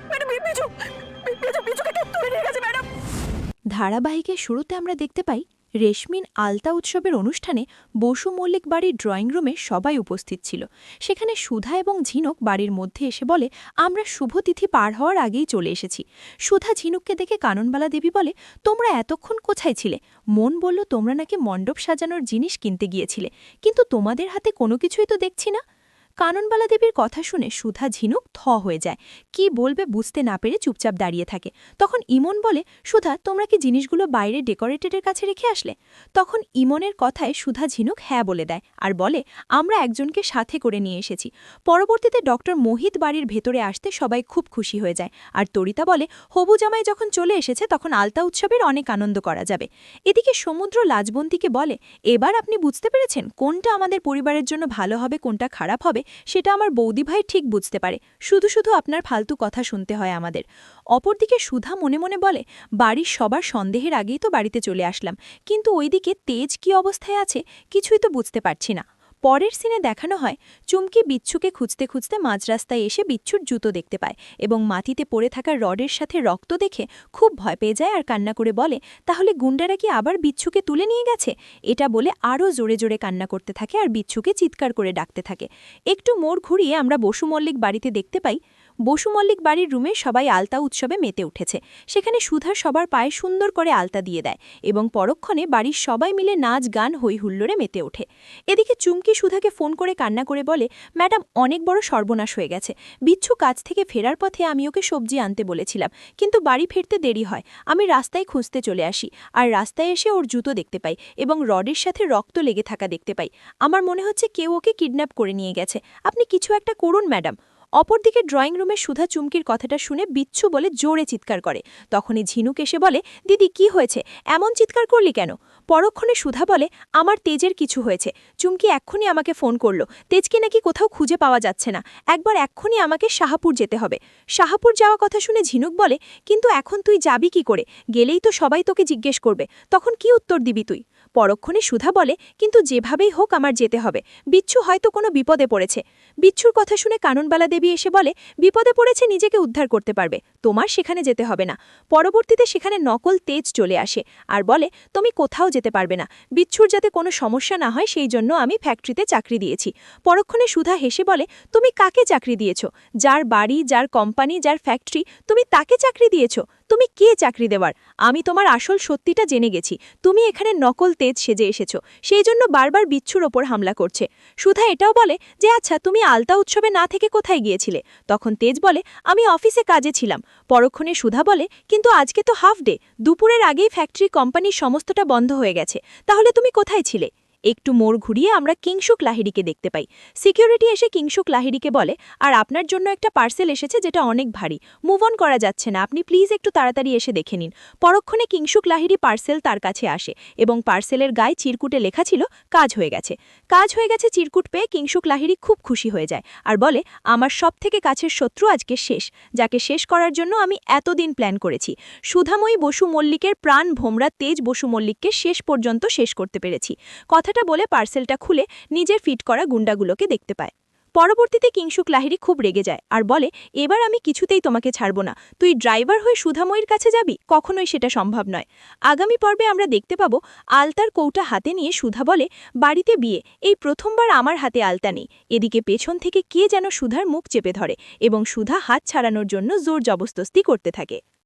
Madam বিজুকে কেউ তুলে নিয়ে গেছে ম্যাডাম। ধারাবাহিকের শুরুতে আমরা দেখতে পাই রেশমিন আলতা উৎসবের অনুষ্ঠানে বসু মল্লিক বাড়ির ড্রয়িং রুমে সবাই উপস্থিত ছিল। সেখানে সুধা এবং ঝিনুক বাড়ির মধ্যে এসে বলে, আমরা শুভতিথি পার হওয়ার আগেই চলে এসেছি। সুধা ঝিনুককে দেখে কাননবালা দেবী বলে, তোমরা এতক্ষণ কোথায় ছিলে? মন বলল তোমরা নাকি মণ্ডপ সাজানোর জিনিস কিনতে গিয়েছিলে, কিন্তু তোমাদের হাতে কোনো কিছুই তো দেখছি না। কাননবালা দেবীর কথা শুনে সুধা ঝিনুক থ হয়ে যায়, কি বলবে বুঝতে না পেরে চুপচাপ দাঁড়িয়ে থাকে। তখন ইমন বলে, সুধা তোমরা কি জিনিসগুলো বাইরে ডেকোরেটেডের কাছে রেখে আসলে? তখন ইমনের কথায় সুধা ঝিনুক হ্যাঁ বলে দেয় আর বলে, আমরা একজনকে সাথে করে নিয়ে এসেছি। পরবর্তীতে ডক্টর মোহিত বাড়ির ভেতরে আসতে সবাই খুব খুশি হয়ে যায়, আর তরিতা বলে হবু জামাই যখন চলে এসেছে তখন আলতা উৎসবের অনেক আনন্দ করা যাবে। এদিকে সমুদ্র লাজবন্তীকে বলে, এবার আপনি বুঝতে পেরেছেন কোনটা আমাদের পরিবারের জন্য ভালো হবে কোনটা খারাপ হবে, সেটা আমার বৌদি ভাই ঠিক বুঝতে পারে, শুধু শুধু আপনার ফালতু কথা শুনতে হয় আমাদের। অপরদিকে সুধা মনে মনে বলে, বাড়ির সবার সন্দেহের আগেই তো বাড়িতে চলে আসলাম, কিন্তু ওইদিকে তেজ কি অবস্থায় আছে কিছুই তো বুঝতে পারছি না। পরের সিনে দেখানো হয় চুমকি বিচ্ছুকে খুঁজতে খুঁজতে মাঝ রাস্তায় এসে বিচ্ছুর জুতো দেখতে পায় এবং মাটিতে পড়ে থাকা রডের সাথে রক্ত দেখে খুব ভয় পেয়ে যায় আর কান্না করে বলে, তাহলে গুন্ডারা কি আবার বিচ্ছুকে তুলে নিয়ে গেছে? এটা বলে আরও জোরে জোরে কান্না করতে থাকে আর বিচ্ছুকে চিৎকার করে ডাকতে থাকে। একটু মোড় ঘুরিয়ে আমরা বসু মল্লিক বাড়িতে দেখতে পাই বসু মল্লিক বাড়ির রুমে সবাই আলতা উৎসবে মেতে উঠেছে। সেখানে সুধা সবার পায়ে সুন্দর করে আলতা দিয়ে দেয় এবং পরক্ষণে বাড়ির সবাই মিলে নাচ গান হই হুল্লোড়ে মেতে ওঠে। এদিকে চুমকি সুধাকে ফোন করে কান্না করে বলে, ম্যাডাম অনেক বড় সর্বনাশ হয়ে গেছে। বিচ্ছু কাজ থেকে ফেরার পথে আমি ওকে সবজি আনতে বলেছিলাম, কিন্তু বাড়ি ফিরতে দেরি হয়। আমি রাস্তায় খুঁজতে চলে আসি আর রাস্তায় এসে ওর জুতো দেখতে পাই এবং রডের সাথে রক্ত লেগে থাকা দেখতে পাই। আমার মনে হচ্ছে কেউ ওকে কিডন্যাপ করে নিয়ে গেছে, আপনি কিছু একটা করুন ম্যাডাম। অপরদিকে ড্রয়িং রুমে সুধা চুমকির কথাটা শুনে বিচ্ছু বলে জোরে চিৎকার করে। তখনই ঝিনুক এসে বলে, দিদি কি হয়েছে, এমন চিৎকার করলি কেন? পরক্ষণে সুধা বলে, আমার তেজের কিছু হয়েছে, চুমকি এক্ষুনি আমাকে ফোন করলো, তেজকে নাকি কোথাও খুঁজে পাওয়া যাচ্ছে না, একবার এক্ষুনি আমাকে শাহাপুর যেতে হবে। শাহাপুর যাওয়া কথা শুনে ঝিনুক বলে, কিন্তু এখন তুই যাবি কি করে? গেলেই তো সবাই তোকে জিজ্ঞেস করবে, তখন কি উত্তর দিবি তুই? পরক্ষণে সুধা বলে, কিন্তু যেভাবেই হোক আমার যেতে হবে, বিচ্ছু হয়তো কোনো বিপদে পড়েছে। বিচ্ছুর কথা শুনে কাননবালা দেবী এসে বলে, বিপদে পড়েছে নিজেকে উদ্ধার করতে পারবে, তোমার সেখানে যেতে হবে না। পরবর্তীতে সেখানে নকল তেজ চলে আসে আর বলে, তুমি কোথাও যেতে পারবে না, বিচ্ছুর যাতে কোনো সমস্যা না হয় সেই জন্য আমি ফ্যাক্টরিতে চাকরি দিয়েছি। পরক্ষণে সুধা হেসে বলে, তুমি কাকে চাকরি দিয়েছ? যার বাড়ি, যার কোম্পানি, যার ফ্যাক্টরি, তুমি তাকে চাকরি দিয়েছ? তুমি কে চাকরি দেওয়ার? আমি তোমার আসল সত্যিটা জেনে গেছি, তুমি এখানে নকল তেজ সেজে এসেছ, সেই জন্য বারবার বিচ্ছুর ওপর হামলা করছে। সুধা এটাও বলে যে, আচ্ছা তুমি আলতা উৎসবে না থেকে কোথায় গিয়েছিলে? তখন তেজ বলে, আমি অফিসে কাজে ছিলাম। পরক্ষণে সুধা বলে, কিন্তু আজকে তো হাফ ডে, দুপুরের আগেই ফ্যাক্টরি কোম্পানির সমস্তটা বন্ধ হয়ে গেছে, তাহলে তুমি কোথায় ছিলে? একটু মোড় ঘুরিয়ে আমরা কিংশুক লাহিড়িকে দেখতে পাই। সিকিউরিটি এসে কিংশুক লাহিড়িকে বলে, আর আপনার জন্য একটা পার্সেল এসেছে যেটা অনেক ভারী, মুভ অন করা যাচ্ছে না, আপনি প্লিজ একটু তাড়াতাড়ি এসে দেখে নিন। পরক্ষণে কিংশুক লাহিড়ি পার্সেল তার কাছে আসে এবং পার্সেলের গায়ে চিরকুটে লেখা ছিল, কাজ হয়ে গেছে। কাজ হয়ে গেছে চিরকুট পেয়ে কিংশুক লাহিড়ি খুব খুশি হয়ে যায় আর বলে, আমার সবথেকে কাছের শত্রু আজকে শেষ, যাকে শেষ করার জন্য আমি এতদিন প্ল্যান করেছি। সুধাময়ী বসু মল্লিকের প্রাণ ভোমরা তেজ বসু মল্লিককে শেষ পর্যন্ত শেষ করতে পেরেছি। কথাটা বলে পার্সেলটা খুলে নিজের ফিট করা গুন্ডাগুলোকে দেখতে পায়। পরবর্তীতে কিংশুক লাহিড়ি খুব রেগে যায় আর বলে, এবার আমি কিছুতেই তোমাকে ছাড়ব না, তুই ড্রাইভার হয়ে সুধাময়ীর কাছে যাবি? কখনোই সেটা সম্ভব নয়। আগামী পর্বে আমরা দেখতে পাবো আলতার কৌটা হাতে নিয়ে সুধা বলে, বাড়িতে বিয়ে, এই প্রথমবার আমার হাতে আলতা নেই। এদিকে পেছন থেকে কে যেন সুধার মুখ চেপে ধরে এবং সুধা হাত ছাড়ানোর জন্য জোর জবরদস্তি করতে থাকে।